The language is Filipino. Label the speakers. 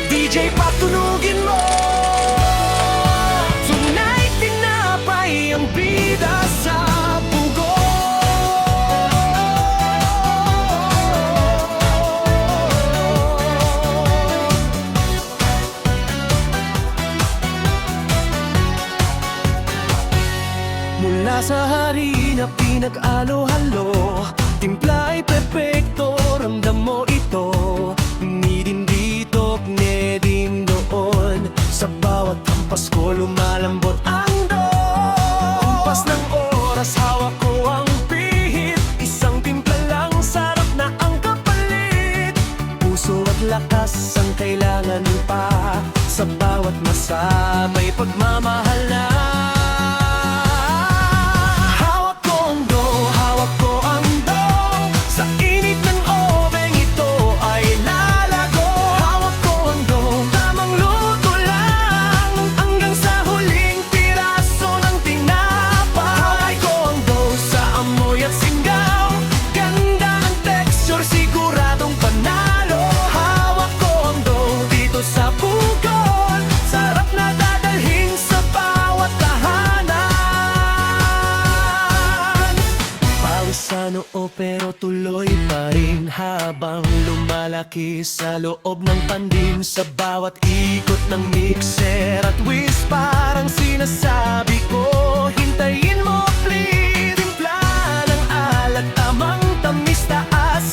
Speaker 1: DJ patunugin mo. Tonight tinapay ang bida sa pugo. Mula sa harina pinag-alo-halo, timpla ay perpekto, ramdam mo ito. Ni din dito, ni din doon. Sa bawat hampas ko lumalambot ang doon. Kumpas ng oras, hawak ko ang pihit. Isang timpla lang, sarap na ang kapalit. Puso at lakas ang kailangan pa. Sa bawat masa may pagmamahal na. Pero tuloy pa rin habang lumalaki sa loob ng pandin. Sa bawat ikot ng mixer at whisk, parang sinasabi ko, hintayin mo please. Timpla ng alat, tamang tamis, taas